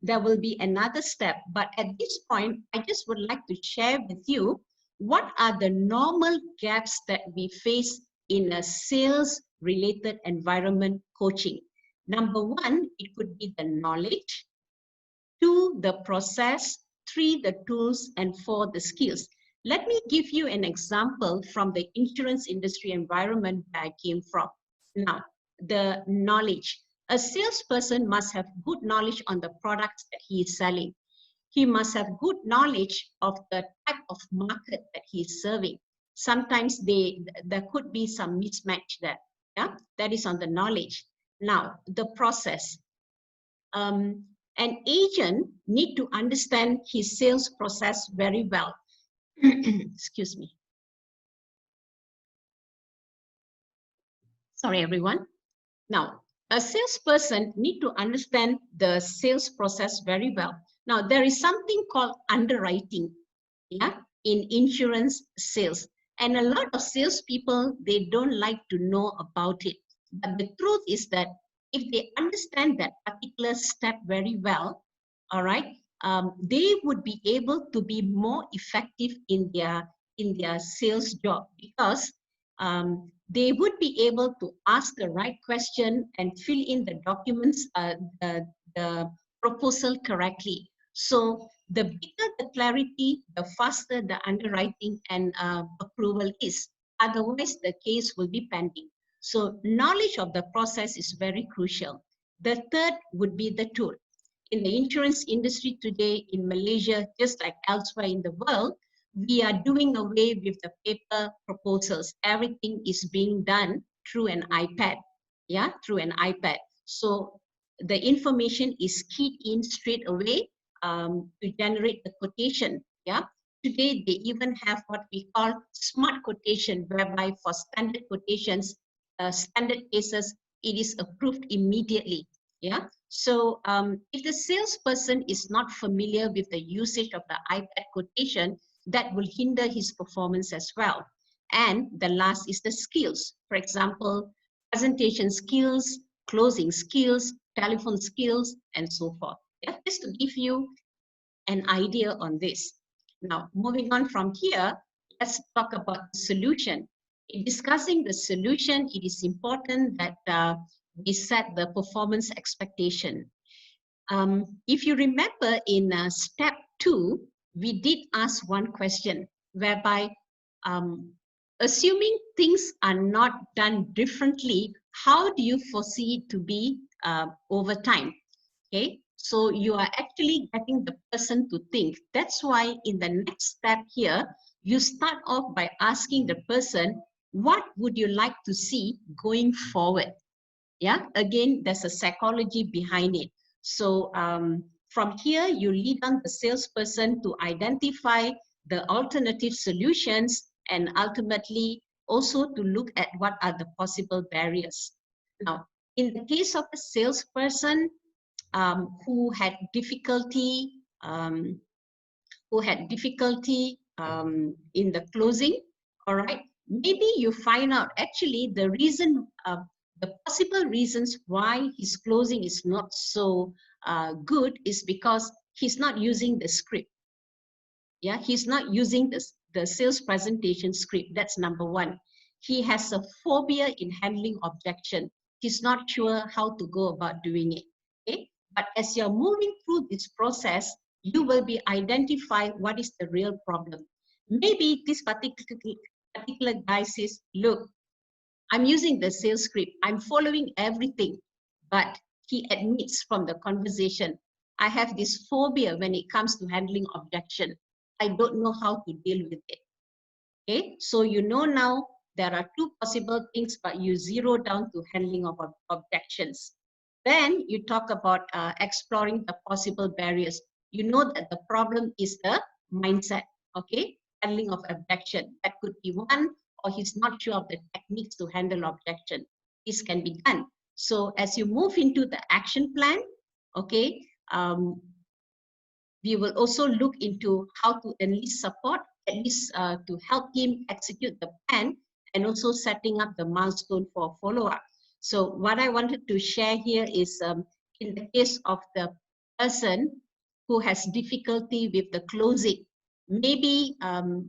there will be another step. But at this point, I just would like to share with you what are the normal gaps that we face in a sales related environment coaching? Number one, it could be the knowledge. 2, the process. 3, the tools. And 4, the skills. Let me give you an example from the insurance industry environment that I came from. Now, the knowledge. A salesperson must have good knowledge on the products that he is selling. He must have good knowledge of the type of market that he is serving. Sometimes there could be some mismatch there. Yeah, that is on the knowledge. Now, the process. An agent need to understand his sales process very well. Excuse me. Sorry, everyone. Now, a salesperson need to understand the sales process very well. Now, there is something called underwriting, yeah, in insurance sales. And a lot of salespeople, they don't like to know about it. But the truth is that if they understand that particular step very well, all right, they would be able to be more effective in their sales job, because they would be able to ask the right question and fill in the documents, the proposal correctly. So the bigger the clarity, the faster the underwriting and approval is. Otherwise, the case will be pending. So knowledge of the process is very crucial. The third would be the tool. In the insurance industry today, in Malaysia, just like elsewhere in the world, we are doing away with the paper proposals. Everything is being done through an iPad. Yeah, through an iPad. So the information is keyed in straight away to generate the quotation. Yeah. Today, they even have what we call smart quotation, whereby for standard quotations, standard cases, it is approved immediately. Yeah. So if the salesperson is not familiar with the usage of the iPad quotation, that will hinder his performance as well. And the last is the skills. For example, presentation skills, closing skills, telephone skills, and so forth. Yeah, just to give you an idea on this. Now, moving on from here, let's talk about the solution. In discussing the solution, it is important that we set the performance expectation. If you remember in step 2, we did ask one question, whereby assuming things are not done differently, how do you foresee it to be over time? Okay, so you are actually getting the person to think. That's why in the next step here, you start off by asking the person, what would you like to see going forward? Yeah, again, there's a psychology behind it. So from here, you lead on the salesperson to identify the alternative solutions and ultimately also to look at what are the possible barriers. Now, in the case of a salesperson who had difficulty in the closing, all right, maybe you find out actually the reason, the possible reasons why his closing is not so good is because he's not using the script. Yeah, he's not using the sales presentation script. That's number one. He has a phobia in handling objection. He's not sure how to go about doing it. Okay, but as you're moving through this process, you will be identifying what is the real problem. Maybe this particular guy says, look, I'm using the sales script. I'm following everything, but he admits from the conversation, I have this phobia when it comes to handling objection. I don't know how to deal with it. Okay, so you know now there are two possible things, but you zero down to handling of objections. Then you talk about exploring the possible barriers. You know that the problem is the mindset, okay? Handling of objection. That could be one, or he's not sure of the techniques to handle objection. This can be done. So as you move into the action plan, okay, we will also look into how to enlist support, at least to help him execute the plan, and also setting up the milestone for follow-up. So what I wanted to share here is in the case of the person who has difficulty with the closing, maybe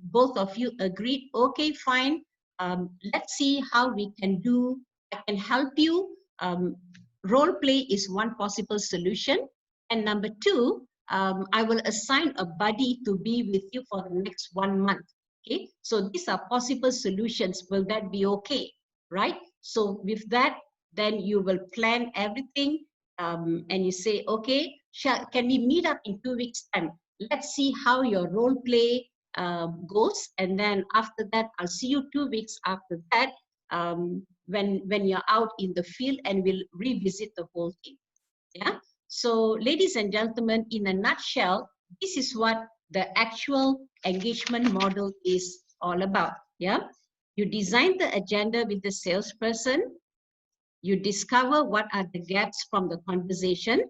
both of you agreed, okay, fine, let's see how we can do. I can help you. Role play is one possible solution. And number two, I will assign a buddy to be with you for the next 1 month. Okay, so these are possible solutions. Will that be okay? Right? So with that, then you will plan everything, and you say, okay, can we meet up in 2 weeks' time? Let's see how your role play goes, and then after that, I'll see you 2 weeks after that, when you're out in the field, and we'll revisit the whole thing. Yeah. So, ladies and gentlemen, in a nutshell, this is what the actual engagement model is all about. Yeah. You design the agenda with the salesperson. You discover what are the gaps from the conversation.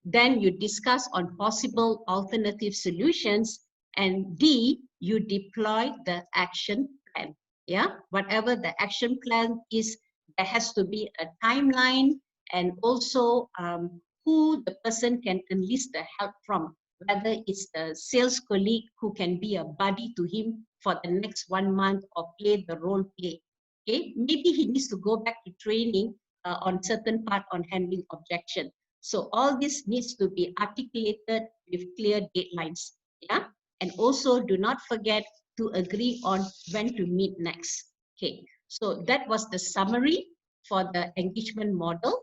Then you discuss on possible alternative solutions. And D, you deploy the action plan. Yeah, whatever the action plan is, there has to be a timeline, and also who the person can enlist the help from, whether it's the sales colleague who can be a buddy to him for the next 1 month or play the role play. Okay, maybe he needs to go back to training on certain part on handling objection. So all this needs to be articulated with clear deadlines. Yeah, and also do not forget to agree on when to meet next. Okay, so that was the summary for the engagement model.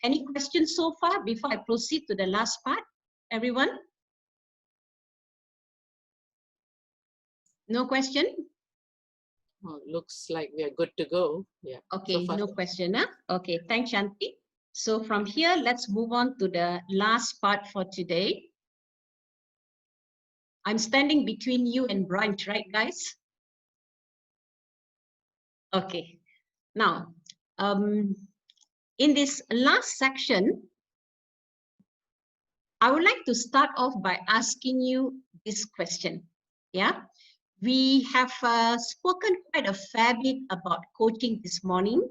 Any questions so far before I proceed to the last part, everyone? No question? Oh, looks like we are good to go. Yeah. Okay, So far, no question. Huh? Okay, thanks, Shanti. So from here, let's move on to the last part for today. I'm standing between you and brunch, right, guys? Okay. Now, in this last section, I would like to start off by asking you this question. Yeah, we have spoken quite a fair bit about coaching this morning,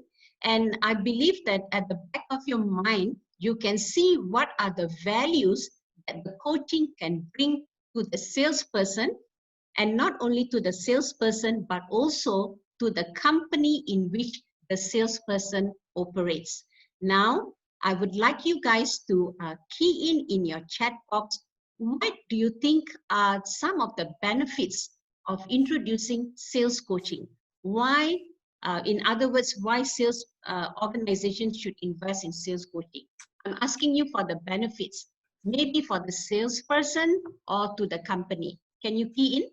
and I believe that at the back of your mind, you can see what are the values that the coaching can bring to the salesperson, and not only to the salesperson, but also to the company in which the salesperson operates. Now, I would like you guys to key in your chat box, what do you think are some of the benefits of introducing sales coaching? Why, in other words, why sales organizations should invest in sales coaching? I'm asking you for the benefits, maybe for the salesperson or to the company. Can you key in?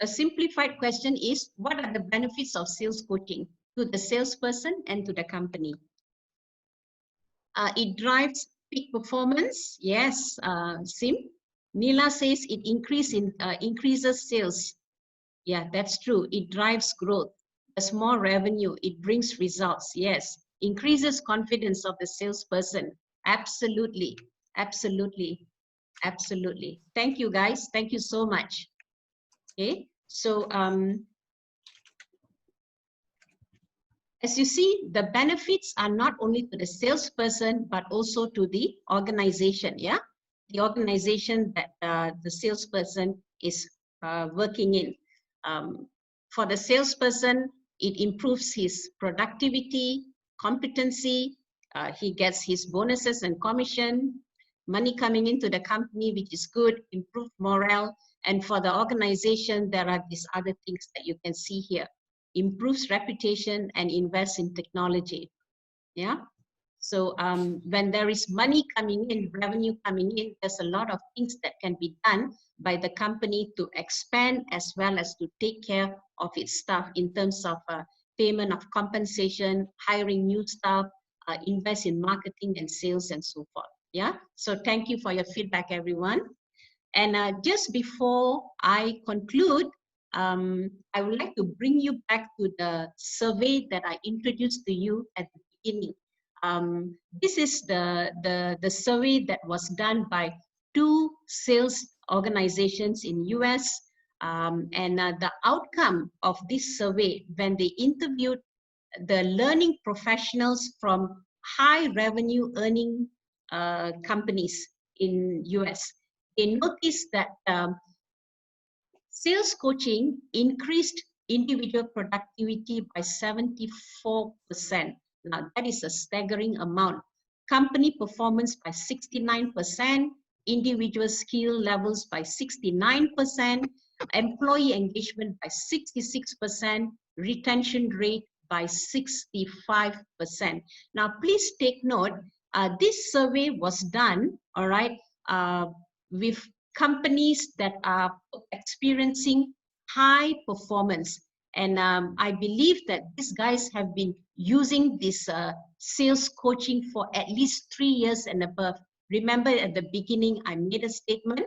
A simplified question is, what are the benefits of sales coaching to the salesperson and to the company? It drives peak performance. Yes, Sim. Neela says it increases sales. Yeah, that's true. It drives growth. There's more revenue. It brings results. Yes. Increases confidence of the salesperson. Absolutely. Absolutely. Absolutely. Thank you, guys. Thank you so much. Okay. So as you see, the benefits are not only to the salesperson, but also to the organization. Yeah, the organization that the salesperson is working in. For the salesperson, it improves his productivity, competency. He gets his bonuses and commission, money coming into the company, which is good, improved morale. And for the organization, there are these other things that you can see here. Improves reputation and invests in technology. Yeah. So when there is money coming in, revenue coming in, there's a lot of things that can be done by the company to expand as well as to take care of its staff in terms of payment of compensation, hiring new staff, invest in marketing and sales and so forth. Yeah. So thank you for your feedback, everyone. And just before I conclude, I would like to bring you back to the survey that I introduced to you at the beginning. This is the survey that was done by 2 sales organizations in US. And the outcome of this survey, when they interviewed the learning professionals from high revenue earning companies in US, they noticed that sales coaching increased individual productivity by 74%. Now, that is a staggering amount. Company performance by 69%, individual skill levels by 69%, employee engagement by 66%, retention rate by 65%. Now, please take note, this survey was done, all right, with companies that are experiencing high performance. And I believe that these guys have been using this sales coaching for at least 3 years and above. Remember at the beginning, I made a statement.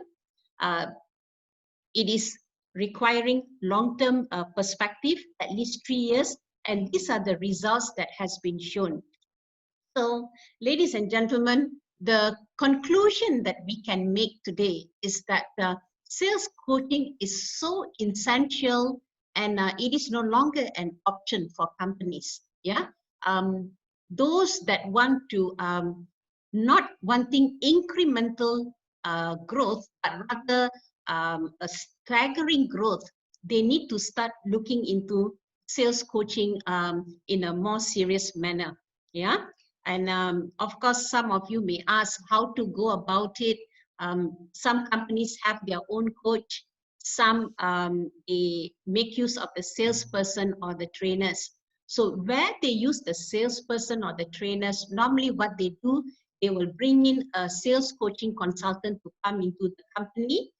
It is requiring long-term perspective, at least 3 years. And these are the results that has been shown. So, ladies and gentlemen, the conclusion that we can make today is that sales coaching is so essential, and it is no longer an option for companies. Yeah, those that want to not wanting incremental growth, but rather a staggering growth, they need to start looking into sales coaching in a more serious manner. Yeah. And of course, some of you may ask how to go about it. Some companies have their own coach. Some they make use of the salesperson or the trainers. So where they use the salesperson or the trainers, normally what they do, they will bring in a sales coaching consultant to come into the company,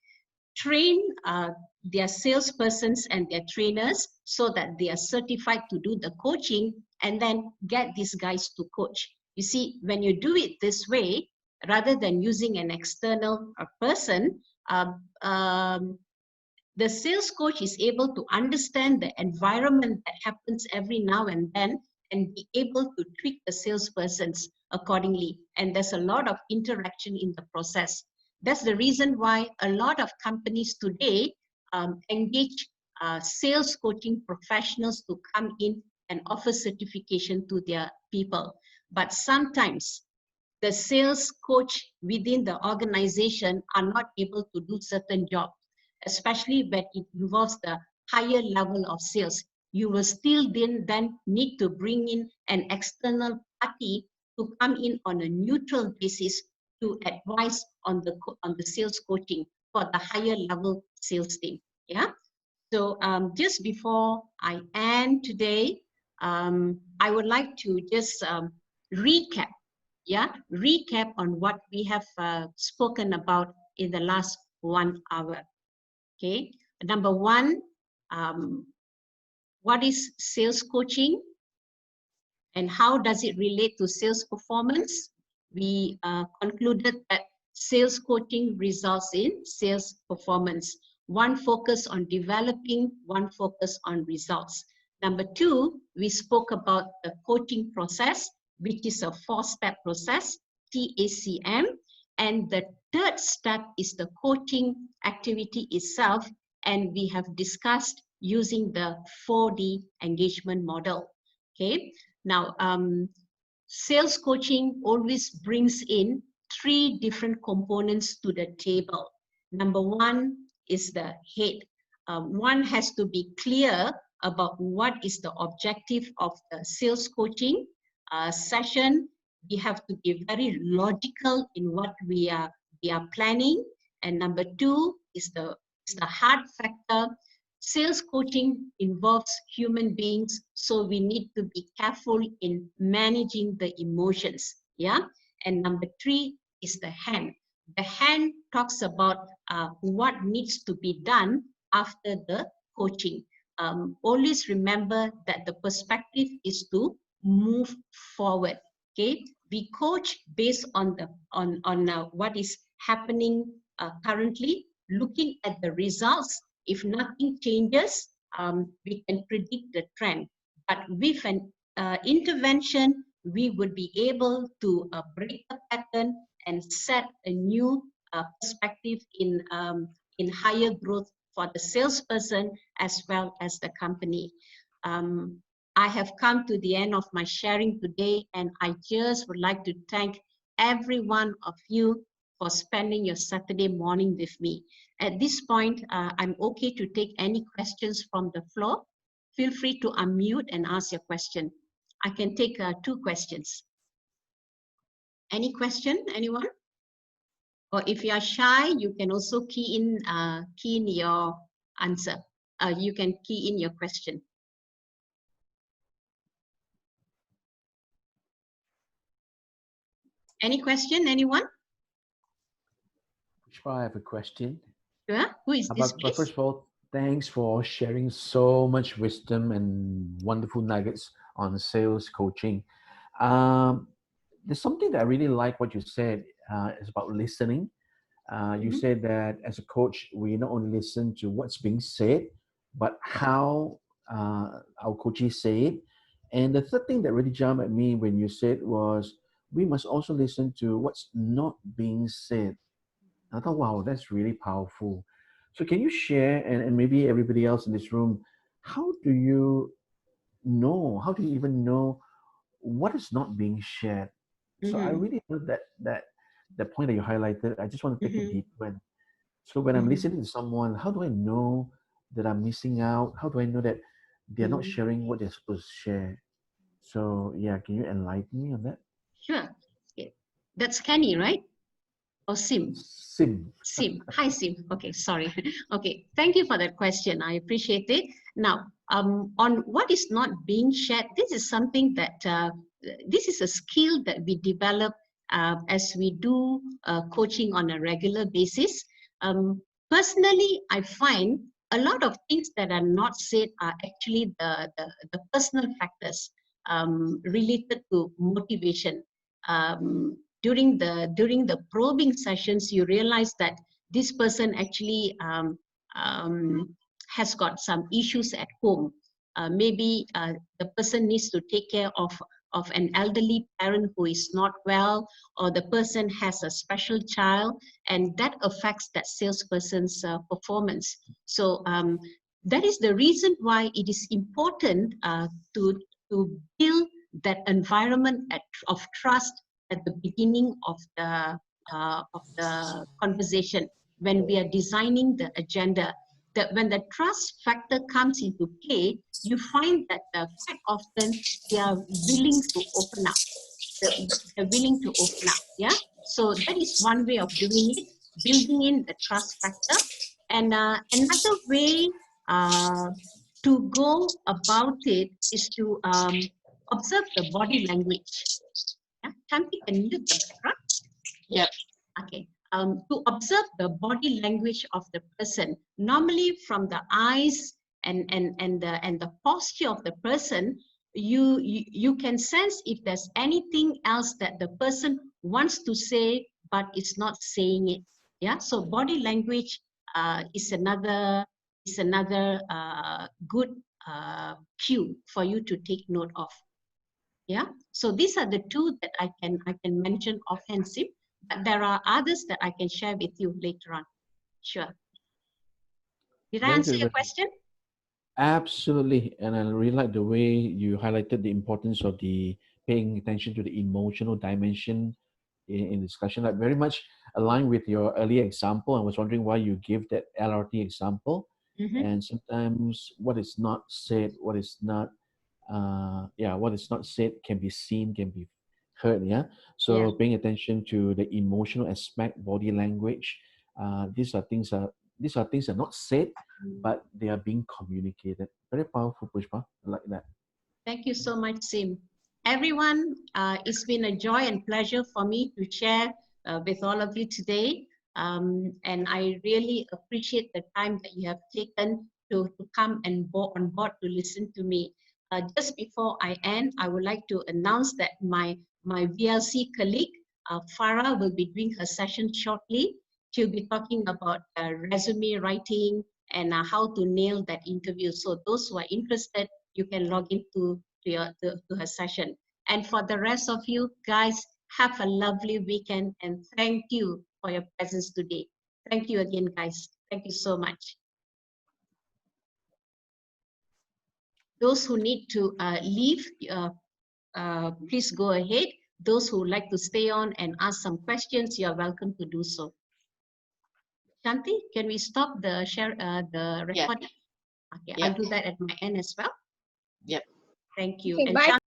train their salespersons and their trainers so that they are certified to do the coaching, and then get these guys to coach. You see, when you do it this way, rather than using an external person, the sales coach is able to understand the environment that happens every now and then and be able to tweak the salespersons accordingly. And there's a lot of interaction in the process. That's the reason why a lot of companies today engage sales coaching professionals to come in and offer certification to their people. But sometimes the sales coach within the organization are not able to do certain jobs, especially when it involves the higher level of sales. You will still then need to bring in an external party to come in on a neutral basis to advise on the sales coaching for the higher level sales team. Yeah. So just before I end today, I would like to just recap. Yeah, recap on what we have spoken about in the last 1 hour. Okay. Number one, what is sales coaching and how does it relate to sales performance? We concluded that sales coaching results in sales performance. One focus on developing, one focus on results. Number two, we spoke about the coaching process, which is a 4-step process, TACM. And the third step is the coaching activity itself. And we have discussed using the 4D engagement model. Okay. Now, sales coaching always brings in 3 different components to the table. Number one is the head. One has to be clear about what is the objective of the sales coaching session. We have to be very logical in what we are planning. And number two is the hard factor. Sales coaching involves human beings, so we need to be careful in managing the emotions. Yeah. And number three is the hand. The hand talks about what needs to be done after the coaching. Always remember that the perspective is to move forward. Okay. We coach based on what is happening currently, looking at the results. If nothing changes, we can predict the trend. But with an intervention, we would be able to break the pattern and set a new perspective in higher growth for the salesperson as well as the company. I have come to the end of my sharing today, and I just would like to thank every one of you for spending your Saturday morning with me. At this point, I'm okay to take any questions from the floor. Feel free to unmute and ask your question. I can take 2 questions. Any question, anyone? Or if you are shy, you can also key in your answer. You can key in your question. Any question, anyone? Pushpa, I have a question. Yeah, who is this, But please? first of all, thanks for sharing so much wisdom and wonderful nuggets on sales coaching. There's something that I really like what you said is about listening. You said that as a coach, we not only listen to what's being said, but how our coaches say it. And the third thing that really jumped at me when you said was, we must also listen to what's not being said. I thought, wow, that's really powerful. So can you share, and maybe everybody else in this room, how do you know, how do you even know what is not being shared? So I really love that point that you highlighted. I just want to take it deep. So when I'm listening to someone, how do I know that I'm missing out? How do I know that they're not sharing what they're supposed to share? So yeah, can you enlighten me on that? Sure. Okay. That's Kenny, right? Or Sim? Sim. Sim. Hi, Sim. Okay, sorry. Okay, thank you for that question. I appreciate it. Now, on what is not being shared, this is something that, this is a skill that we develop as we do coaching on a regular basis. Personally, I find a lot of things that are not said are actually the personal factors related to motivation. During the probing sessions, you realize that this person actually has got some issues at home. Maybe the person needs to take care of an elderly parent who is not well, or the person has a special child, and that affects that salesperson's performance. So that is the reason why it is important to build that environment of trust at the beginning of the conversation, when we are designing the agenda. That when the trust factor comes into play, you find that quite often they are willing to open up. They're willing to open up. Yeah. So that is one way of doing it, building in the trust factor. And another way to go about it is to observe the body language. Yeah? Shanti, can you mute the background? Yep. Okay. To observe the body language of the person, normally from the eyes and the posture of the person, you can sense if there's anything else that the person wants to say but is not saying it. Yeah. So body language is another good cue for you to take note of. Yeah, so these are the 2 that I can mention offensive, but there are others that I can share with you later on. Sure. Did I Very answer good. your question? Absolutely. And I really like the way you highlighted the importance of the paying attention to the emotional dimension in discussion. Like very much aligned with your earlier example. I was wondering why you give that LRT example. And sometimes what is not said, what is not said can be seen, can be heard. Yeah. So Yeah. paying attention to the emotional aspect, body language, these are things that are not said, but they are being communicated. Very powerful, Pushpa. I like that. Thank you so much, Sim. Everyone, it's been a joy and pleasure for me to share with all of you today. And I really appreciate the time that you have taken to come and on board to listen to me. Just before I end, I would like to announce that my VLC colleague, Farah, will be doing her session shortly. She'll be talking about resume writing and how to nail that interview. So those who are interested, you can log into to her session. And for the rest of you guys, have a lovely weekend, and thank you for your presence today. Thank you again, guys. Thank you so much. Those who need to leave, please go ahead. Those who would like to stay on and ask some questions, you are welcome to do so. Shanti, can we stop the share, the recording? Okay, Yep. I'll do that at my end as well. Yep. Thank you. Okay, And bye.